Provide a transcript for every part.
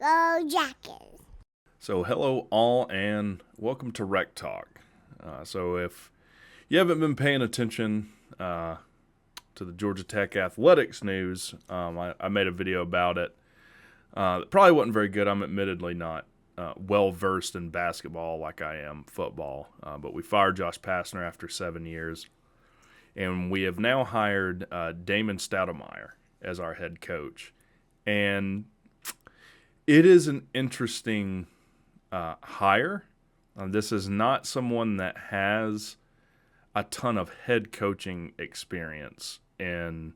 Go Jackets. So hello all and welcome to WreckTalk. So if you haven't been paying attention to the Georgia Tech athletics news, I made a video about it. It probably wasn't very good. I'm admittedly not well versed in basketball like I am football, but we fired Josh Pastner after 7 years, and we have now hired Damon Stoudamire as our head coach. And it is an interesting hire. This is not someone that has a ton of head coaching experience in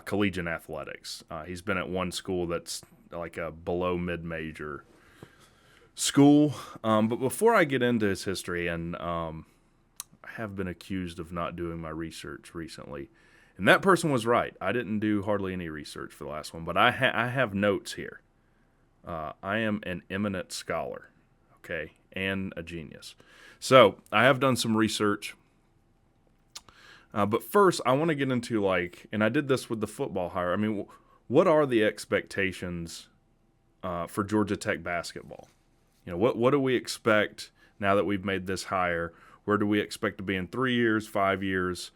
collegiate athletics. He's been at one school that's like a below mid-major school. But before I get into his history, and I have been accused of not doing my research recently, and that person was right. I didn't do hardly any research for the last one, but I have notes here. I am an eminent scholar, okay, and a genius. So I have done some research. But first, I want to get into and I did this with the football hire. I mean, what are the expectations for Georgia Tech basketball? You know, what do we expect now that we've made this hire? Where do we expect to be in 3 years, 5 years,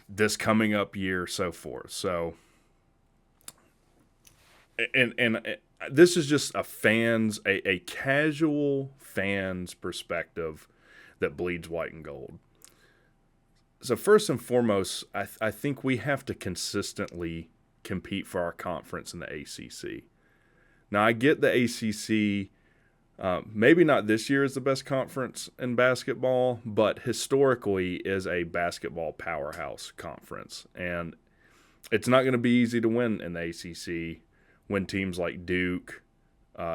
this coming up year, so forth? So, and this is just a casual fan's perspective that bleeds white and gold. So first and foremost, I think we have to consistently compete for our conference in the ACC. Now, I get the ACC, maybe not this year is the best conference in basketball, but historically is a basketball powerhouse conference. And it's not going to be easy to win in the ACC when teams like Duke,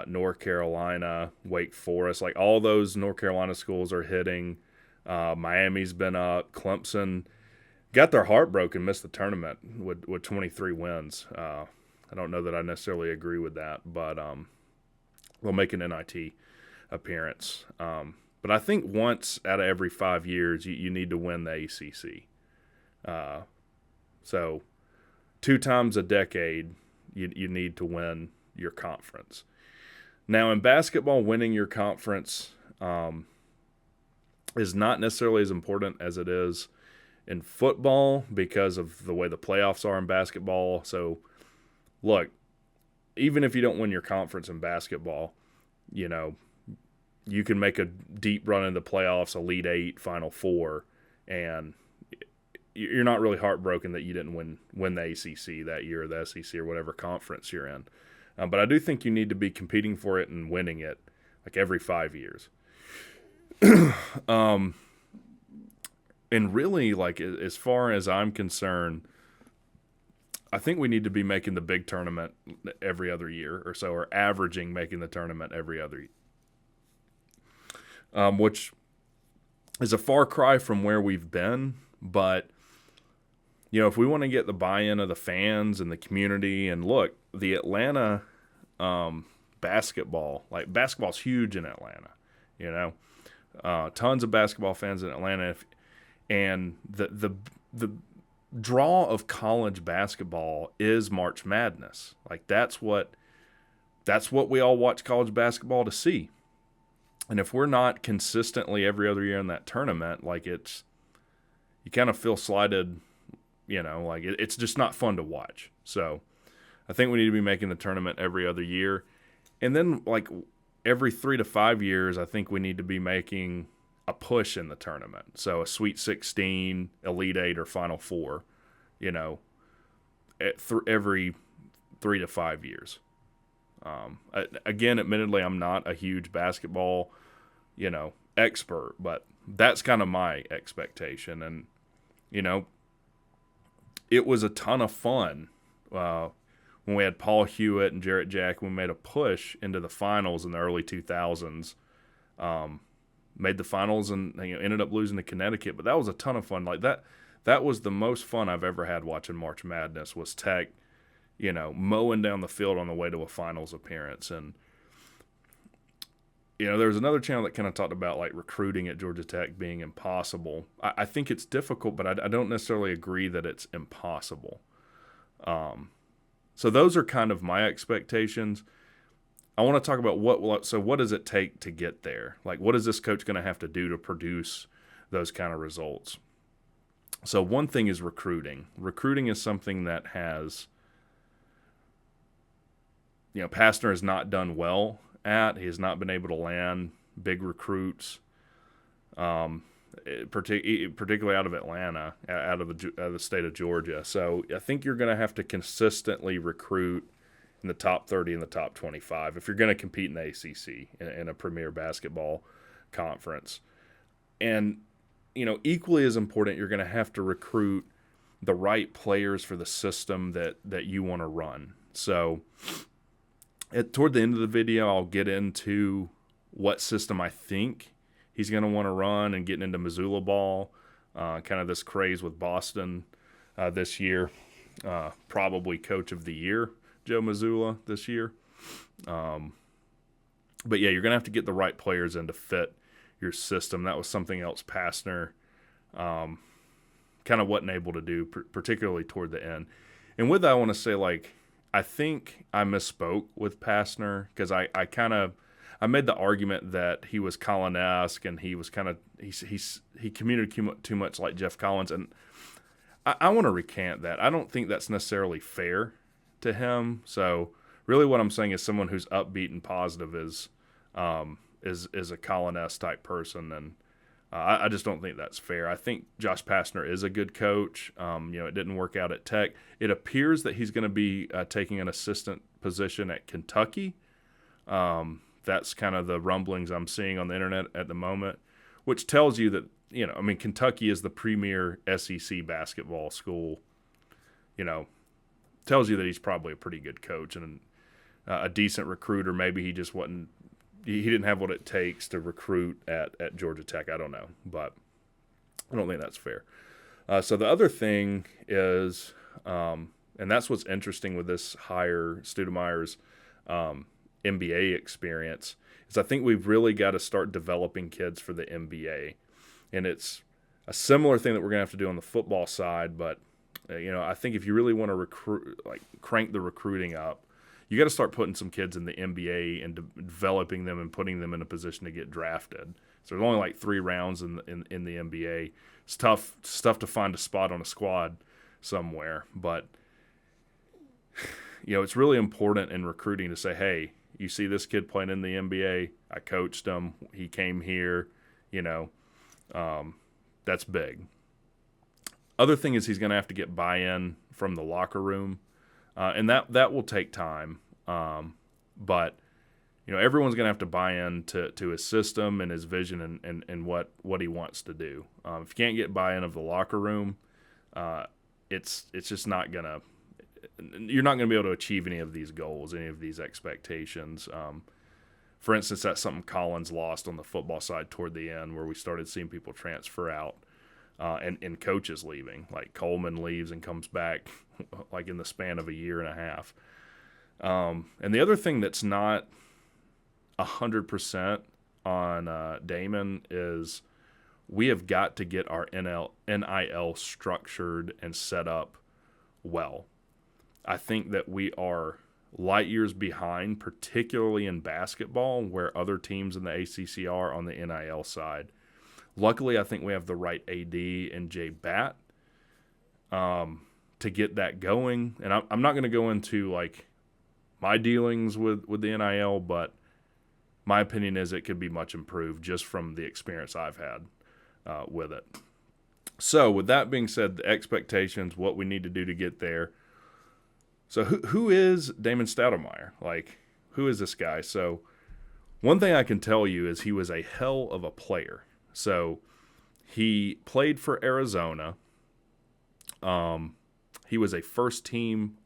North Carolina, Wake Forest, like all those North Carolina schools are hitting. Miami's been up. Clemson got their heart broken, missed the tournament with 23 wins. I don't know that I necessarily agree with that, but they'll make an NIT appearance. But I think once out of every 5 years, you need to win the ACC. So 2 times a decade, you need to win your conference. Now, in basketball, winning your conference is not necessarily as important as it is in football because of the way the playoffs are in basketball. So, look, even if you don't win your conference in basketball, you know, you can make a deep run in the playoffs, Elite Eight, Final Four, and you're not really heartbroken that you didn't win the ACC that year or the SEC or whatever conference you're in. But I do think you need to be competing for it and winning it like every 5 years. And really, like, as far as I'm concerned, I think we need to be making the big tournament every other year or so, or averaging making the tournament every other year, which is a far cry from where we've been. But, you know, if we want to get the buy-in of the fans and the community, and look, the Atlanta basketball's huge in Atlanta, you know. Tons of basketball fans in Atlanta, and the draw of college basketball is March Madness. Like that's what we all watch college basketball to see. And if we're not consistently every other year in that tournament, like you kind of feel slighted, you know, like it's just not fun to watch. So I think we need to be making the tournament every other year, and then like every 3 to 5 years, I think we need to be making a push in the tournament. So a Sweet 16, Elite Eight, or Final Four, you know, every 3 to 5 years. Again, admittedly, I'm not a huge basketball, you know, expert, but that's kind of my expectation. And, you know, it was a ton of fun when we had Paul Hewitt and Jarrett Jack. We made a push into the finals in the early 2000s. Made the finals and ended up losing to Connecticut, but that was a ton of fun. Like that was the most fun I've ever had watching March Madness, was Tech, you know, mowing down the field on the way to a finals appearance. And, you know, there was another channel that kind of talked about like recruiting at Georgia Tech being impossible. I think it's difficult, but I don't necessarily agree that it's impossible. So those are kind of my expectations. I want to talk about what does it take to get there? Like, what is this coach going to have to do to produce those kind of results? So one thing is recruiting. Recruiting is something that has, Pastner has not done well at. He has not been able to land big recruits, particularly out of Atlanta, out of the state of Georgia. So I think you're going to have to consistently recruit in the top 30 and the top 25 if you're going to compete in the ACC, in a premier basketball conference. And, equally as important, you're going to have to recruit the right players for the system that you want to run. So toward the end of the video, I'll get into what system I think he's going to want to run and getting into Missoula ball, kind of this craze with Boston this year. Probably Coach of the Year, Joe Missoula, this year. But yeah, you're going to have to get the right players in to fit your system. That was something else Pastner kind of wasn't able to do, particularly toward the end. And with that, I want to say, I think I misspoke with Pastner because I made the argument that he was Collin-esque and he was he communicated too much like Jeff Collins, and I want to recant that. I don't think that's necessarily fair to him. So really, what I'm saying is someone who's upbeat and positive is a Collin-esque type person, and I just don't think that's fair. I think Josh Pastner is a good coach. It didn't work out at Tech. It appears that he's going to be taking an assistant position at Kentucky. That's kind of the rumblings I'm seeing on the internet at the moment, which tells you that, Kentucky is the premier SEC basketball school. Tells you that he's probably a pretty good coach and a decent recruiter. Maybe he just wasn't. He didn't have what it takes to recruit at Georgia Tech. I don't know, but I don't think that's fair. So the other thing is, and that's what's interesting with this hire, Stoudamire's NBA experience, is I think we've really got to start developing kids for the NBA. And it's a similar thing that we're going to have to do on the football side, but I think if you really want to recruit, crank the recruiting up, you got to start putting some kids in the NBA and developing them and putting them in a position to get drafted. So there's only 3 rounds in the NBA. It's tough to find a spot on a squad somewhere, but it's really important in recruiting to say, hey, you see this kid playing in the NBA? I coached him. He came here. That's big. Other thing is he's going to have to get buy-in from the locker room. And that will take time, but everyone's going to have to buy in to his system and his vision and what he wants to do. If you can't get buy-in of the locker room, it's just not gonna. You're not going to be able to achieve any of these goals, any of these expectations. For instance, that's something Collins lost on the football side toward the end, where we started seeing people transfer out. And coaches leaving, like Coleman leaves and comes back in the span of a year and a half. And the other thing that's not 100% on Damon is we have got to get our NIL structured and set up well. I think that we are light years behind, particularly in basketball, where other teams in the ACC are on the NIL side. Luckily, I think we have the right AD and Jay Batt to get that going. And I'm not going to go into my dealings with the NIL, but my opinion is it could be much improved just from the experience I've had with it. So with that being said, the expectations, what we need to do to get there. So who is Damon Stoudamire? Who is this guy? So one thing I can tell you is he was a hell of a player. So he played for Arizona. He was a first-team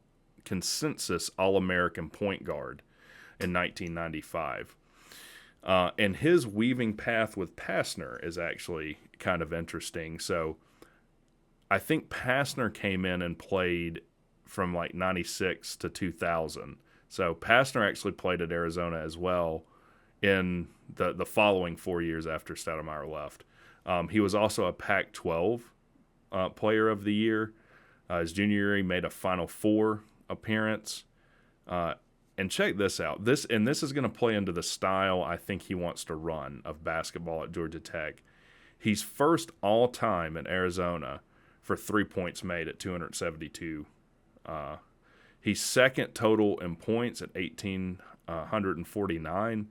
consensus All-American point guard in 1995. And his weaving path with Pastner is actually kind of interesting. So I think Pastner came in and played from 96 to 2000. So Pastner actually played at Arizona as well in the following 4 years after Stoudamire left. He was also a Pac-12 Player of the Year. His junior year, he made a Final Four appearance. And check this out. This is going to play into the style I think he wants to run of basketball at Georgia Tech. He's first all time in Arizona for 3 points made at 272. He's second total in points at 1,849, and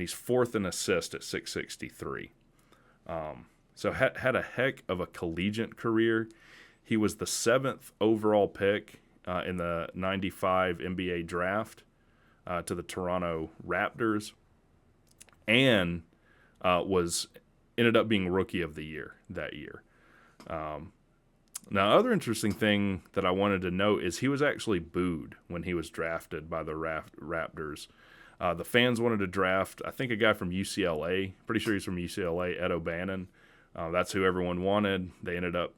he's fourth in assists at 663. So had a heck of a collegiate career. He was the 7th overall pick in the 95 NBA draft to the Toronto Raptors, and ended up being Rookie of the Year that year. Now, other interesting thing that I wanted to note is he was actually booed when he was drafted by the Raptors. The fans wanted to draft, I think, a guy from UCLA. Pretty sure he's from UCLA, Ed O'Bannon. That's who everyone wanted. They ended up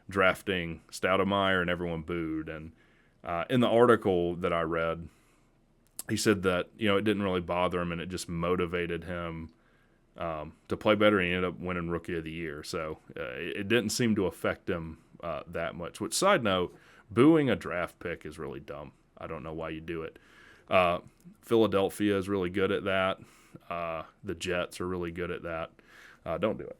drafting Stoudamire, and everyone booed. And in the article that I read, he said that, it didn't really bother him, and it just motivated him to play better, and he ended up winning Rookie of the Year. So it didn't seem to affect him that much. Which, side note, booing a draft pick is really dumb. I don't know why you do it. Philadelphia is really good at that. The Jets are really good at that. Don't do it.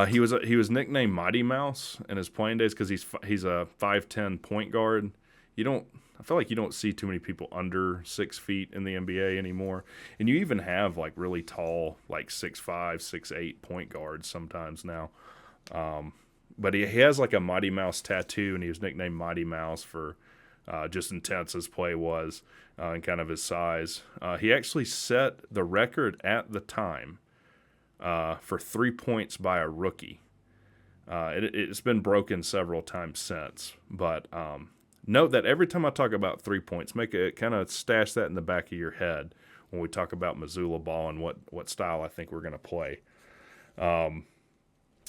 He was nicknamed Mighty Mouse in his playing days because he's a 5'10" point guard. I feel like you don't see too many people under 6 feet in the NBA anymore. And you even have like really tall, like 6'5", 6'8" point guards sometimes now. But he has like a Mighty Mouse tattoo, and he was nicknamed Mighty Mouse for just intense his play was and kind of his size. He actually set the record at the time for 3 points by a rookie. It's been broken several times since, but note that every time I talk about 3 points, kind of stash that in the back of your head when we talk about Missoula ball and what style I think we're going to play.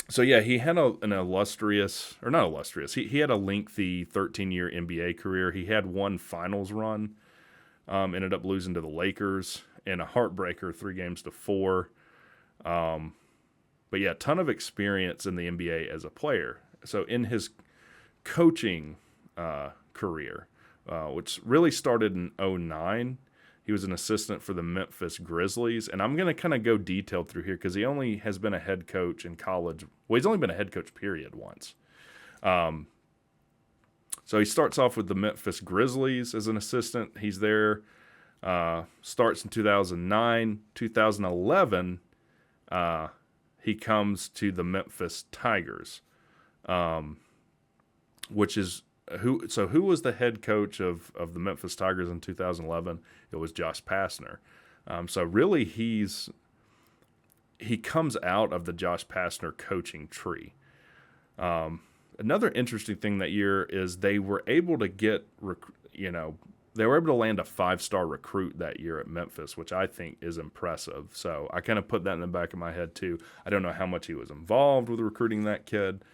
So yeah, he had an illustrious, or not illustrious, he had a lengthy 13-year NBA career. He had one finals run, ended up losing to the Lakers, and a heartbreaker 3-4. But yeah, a ton of experience in the NBA as a player. So in his coaching career, which really started in 2009, he was an assistant for the Memphis Grizzlies. And I'm going to kind of go detailed through here because he only has been a head coach in college. Well, he's only been a head coach, period, once. So he starts off with the Memphis Grizzlies as an assistant. He's there, starts in 2009. 2011, he comes to the Memphis Tigers, which is who was the head coach of the Memphis Tigers in 2011? It was Josh Pastner. So really he comes out of the Josh Pastner coaching tree. Another interesting thing that year is they were able to get, they were able to land a 5-star recruit that year at Memphis, which I think is impressive. So I kind of put that in the back of my head too. I don't know how much he was involved with recruiting that kid,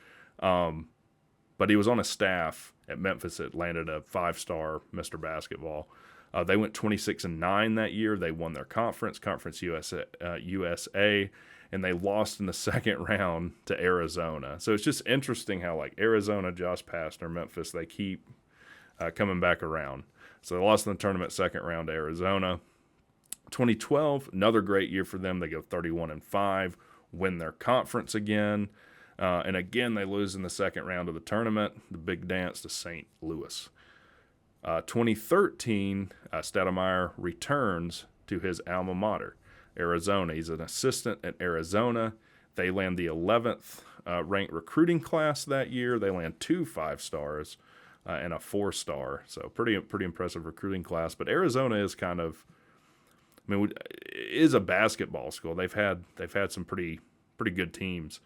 but he was on a staff at Memphis that landed a 5-star Mr. Basketball. They went 26-9 that year. They won their Conference USA, and they lost in the second round to Arizona. So it's just interesting how like Arizona, Josh Pastner, Memphis, they keep coming back around. So they lost in the tournament second round to Arizona. 2012, another great year for them. They go 31-5, win their conference again. And again, they lose in the second round of the tournament, the big dance to St. Louis. 2013, Stoudamire returns to his alma mater, Arizona. He's an assistant at Arizona. They land the 11th ranked recruiting class that year. They land 2 5-stars and a 4-star. So pretty impressive recruiting class. But Arizona is is a basketball school. They've had some pretty good teams.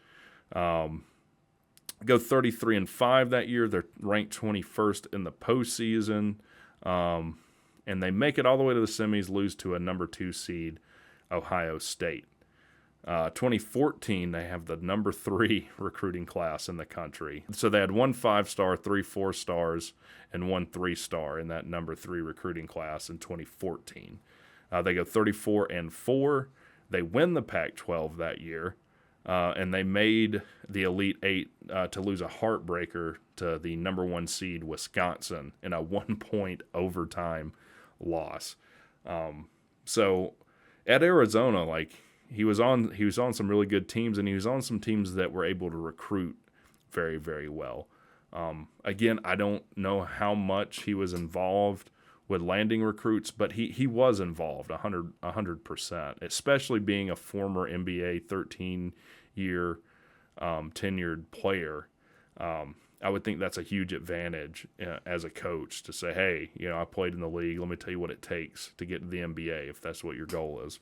Go 33-5 that year. They're ranked 21st in the postseason, and they make it all the way to the semis, lose to a number 2 seed, Ohio State. 2014, they have the number 3 recruiting class in the country. So they had 1 5-star, 3 4-stars, and 1 3-star in that number 3 recruiting class in 2014. They go 34-4. They win the Pac-12 that year. and they made the Elite Eight to lose a heartbreaker to the number 1 seed Wisconsin in a 1-point overtime loss. So at Arizona, like he was on some really good teams, and he was on some teams that were able to recruit very, very well. Again, I don't know how much he was involved with landing recruits, but he was involved 100%, especially being a former NBA 13-year tenured player. I would think that's a huge advantage as a coach to say, hey, I played in the league. Let me tell you what it takes to get to the NBA if that's what your goal is,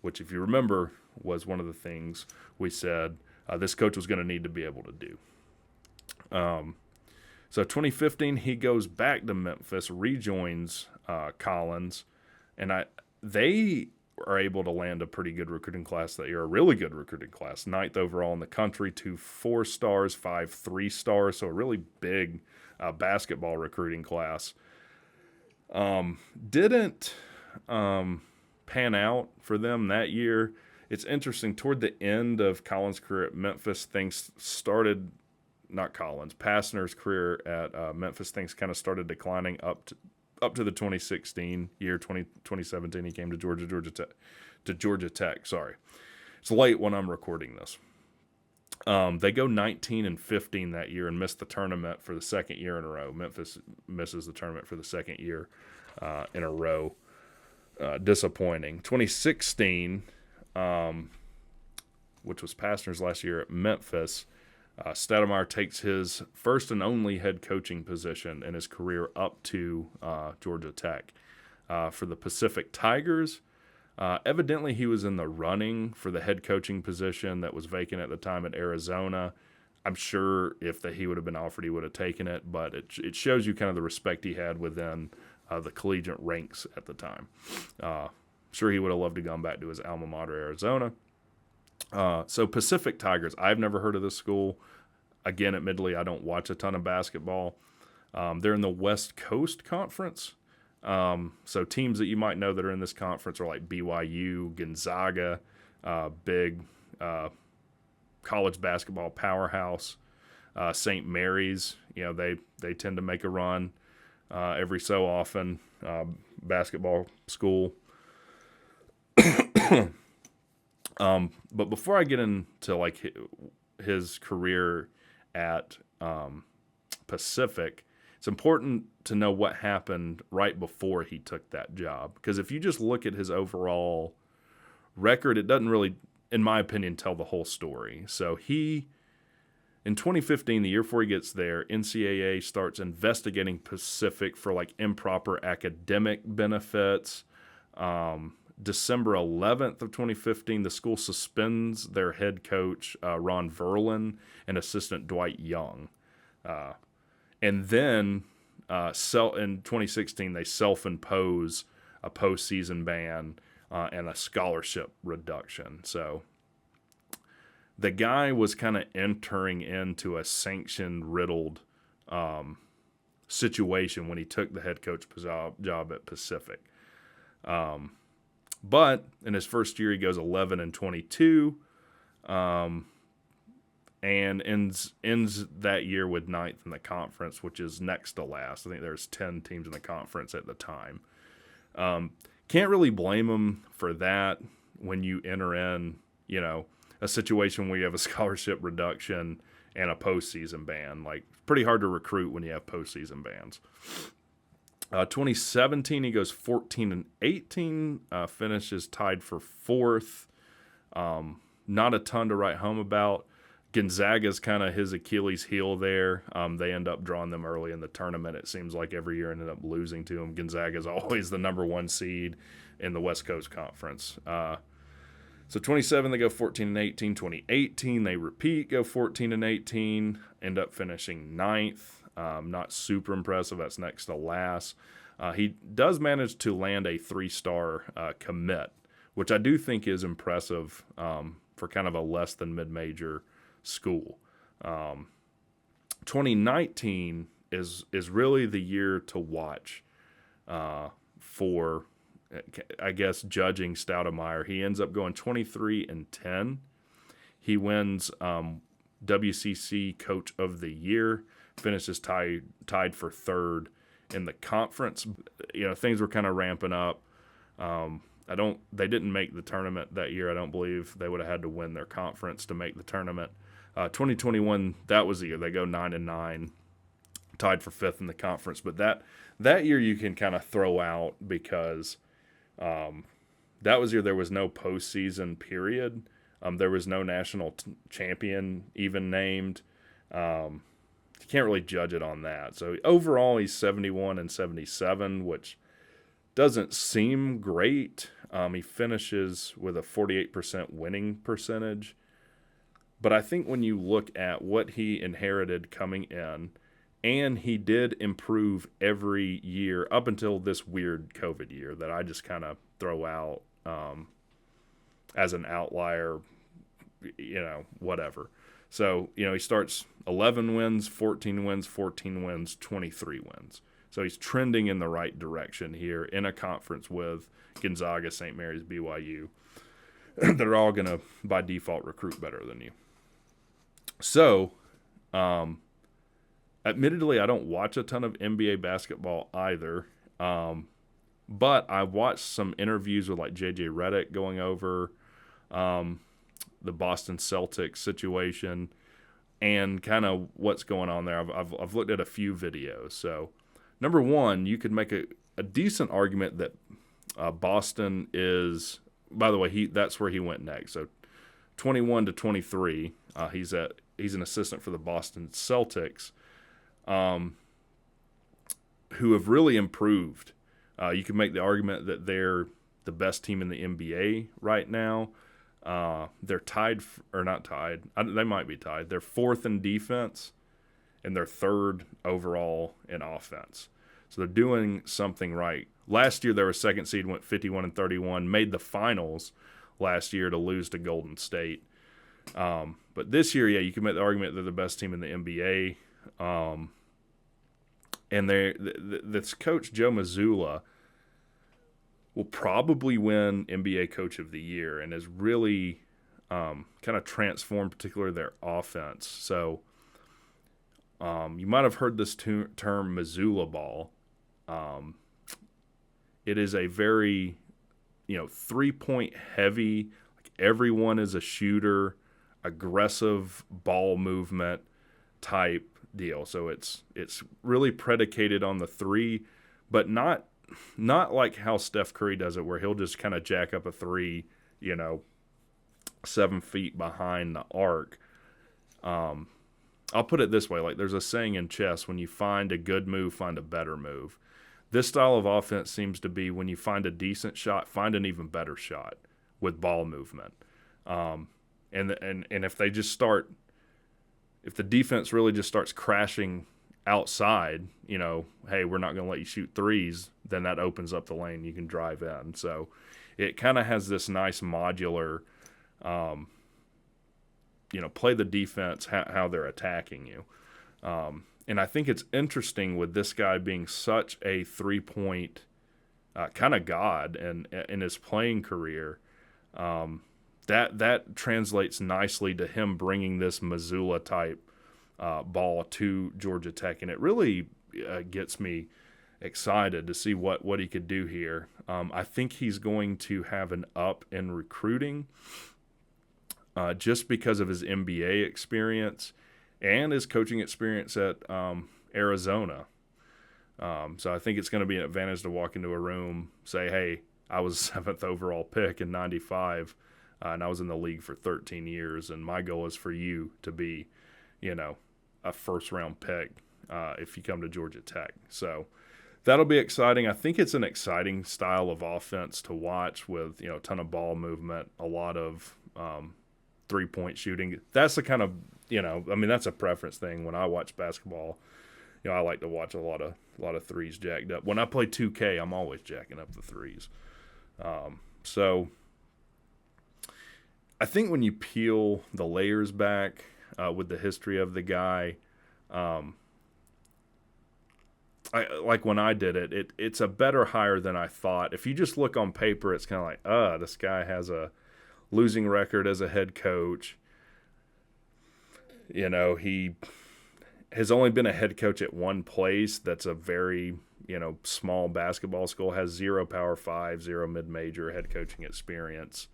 which, if you remember, was one of the things we said this coach was going to need to be able to do. So 2015, he goes back to Memphis, rejoins Collins, and they are able to land a pretty good recruiting class that year, a really good recruiting class, 9th overall in the country, 2 4-stars, 5 3-stars, so a really big basketball recruiting class. Didn't pan out for them that year. It's interesting, toward the end of Collins' career at Memphis, things started – not Collins, Pastner's career at Memphis, things kind of started declining up to the 2016 year. 2017, he came to Georgia Tech. Sorry, it's late when I'm recording this. They go 19-15 that year and miss the tournament for the second year in a row. Memphis misses the tournament for the second year in a row. Disappointing. 2016, which was Pastner's last year at Memphis, Stoudamire takes his first and only head coaching position in his career up to Georgia Tech. For the Pacific Tigers, evidently he was in the running for the head coaching position that was vacant at the time at Arizona. I'm sure if he would have been offered, he would have taken it, but it shows you kind of the respect he had within the collegiate ranks at the time. Sure, he would have loved to gone back to his alma mater, Arizona. So Pacific Tigers, I've never heard of this school. Again, admittedly, I don't watch a ton of basketball. They're in the West Coast Conference. So teams that you might know that are in this conference are like BYU, Gonzaga, big college basketball powerhouse. St. Mary's, they tend to make a run every so often. Basketball school. But before I get into like his career at Pacific, it's important to know what happened right before he took that job. Because if you just look at his overall record, it doesn't really, in my opinion, tell the whole story. So in 2015, the year before he gets there, NCAA starts investigating Pacific for like improper academic benefits. December 11th of 2015, the school suspends their head coach, Ron Verlin, and assistant Dwight Young. And then in 2016, they self-impose a postseason ban and a scholarship reduction. So the guy was kind of entering into a sanction-riddled situation when he took the head coach job at Pacific. But in his first year, he goes 11-22, and ends that year with 9th in the conference, which is next to last. I think there's 10 teams in the conference at the time. Can't really blame him for that when you enter in, a situation where you have a scholarship reduction and a postseason ban. Like, pretty hard to recruit when you have postseason bans. 2017, he goes 14-18, finishes tied for 4th. Not a ton to write home about. Gonzaga's kind of his Achilles heel there. They end up drawing them early in the tournament. It seems like every year ended up losing to them. Gonzaga's always the number 1 seed in the West Coast Conference. So 27, they go 14-18. 2018, they repeat, go 14-18, end up finishing 9th. Not super impressive. That's next to last. He does manage to land a 3-star commit, which I do think is impressive for kind of a less than mid-major school. 2019 is really the year to watch for, I guess, judging Stoudamire. He ends up going 23-10. He wins WCC Coach of the Year, finishes tied for third in the conference. Things were kind of ramping up. They didn't make the tournament that year. I don't believe they would have had to win their conference to make the tournament. 2021, that was the year they go 9-9, tied for fifth in the conference. But that year you can kind of throw out because that was the year there was no postseason period. There was no national champion even named. You can't really judge it on that. So overall, he's 71-77, which doesn't seem great. He finishes with a 48% winning percentage. But I think when you look at what he inherited coming in, and he did improve every year up until this weird COVID year that I just kind of throw out as an outlier, whatever. So, he starts 11 wins, 14 wins, 14 wins, 23 wins. So he's trending in the right direction here in a conference with Gonzaga, St. Mary's, BYU. They're all going to, by default, recruit better than you. So, admittedly, I don't watch a ton of NBA basketball either. But I watched some interviews with like JJ Redick going over the Boston Celtics situation and kind of what's going on there. I've looked at a few videos. So, number one, you could make a decent argument that Boston is. By the way, that's where he went next. So, 21-23, he's an assistant for the Boston Celtics, who have really improved. You could make the argument that they're the best team in the NBA right now. They're tied, or not tied. They might be tied. They're fourth in defense, and they're third overall in offense. So they're doing something right. Last year, they were second seed, went 51-31, made the finals last year to lose to Golden State. But this year, you can make the argument they're the best team in the NBA. And this coach, Joe Mazzulla, will probably win NBA Coach of the Year and has really kind of transformed particularly their offense. So you might have heard this term Mazzulla ball. It is a very, 3-point heavy, like everyone is a shooter, aggressive ball movement type deal. So it's really predicated on the three, but not like how Steph Curry does it, where he'll just kind of jack up a three, 7 feet behind the arc. I'll put it this way, like there's a saying in chess, when you find a good move, find a better move. This style of offense seems to be when you find a decent shot, find an even better shot with ball movement. And if they just start, if the defense really just starts crashing outside, hey, we're not going to let you shoot threes, then that opens up the lane. You can drive in. So it kind of has this nice modular, play the defense, how they're attacking you. And I think it's interesting with this guy being such a 3-point kind of god in his playing career, that translates nicely to him bringing this Mazzulla type ball to Georgia Tech, and it really gets me excited to see what he could do here. I think he's going to have an up in recruiting just because of his NBA experience and his coaching experience at Arizona. So I think it's going to be an advantage to walk into a room, say, hey, I was 7th overall pick in 95, and I was in the league for 13 years, and my goal is for you to be, a first-round pick if you come to Georgia Tech. So that'll be exciting. I think it's an exciting style of offense to watch with, a ton of ball movement, a lot of 3-point shooting. That's the kind of, that's a preference thing. When I watch basketball, I like to watch a lot of threes jacked up. When I play 2K, I'm always jacking up the threes. So I think when you peel the layers back with the history of the guy, like when I did it, it's a better hire than I thought. If you just look on paper, it's kind of like, this guy has a losing record as a head coach. He has only been a head coach at one place that's a very, small basketball school, has 0 Power 5, 0 mid-major head coaching experience.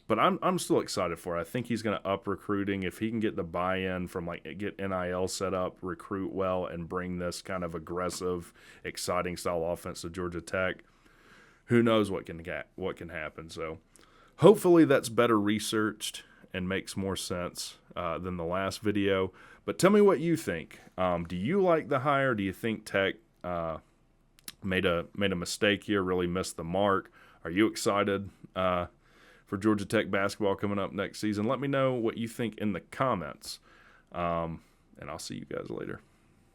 But I'm still excited for it. I think he's going to up recruiting. If he can get the buy-in from get NIL set up, recruit well, and bring this kind of aggressive, exciting style offense to Georgia Tech, who knows what can happen. So hopefully that's better researched and makes more sense than the last video. But tell me what you think. Do you like the hire? Do you think Tech made a mistake here, really missed the mark? Are you excited for Georgia Tech basketball coming up next season? Let me know what you think in the comments, and I'll see you guys later.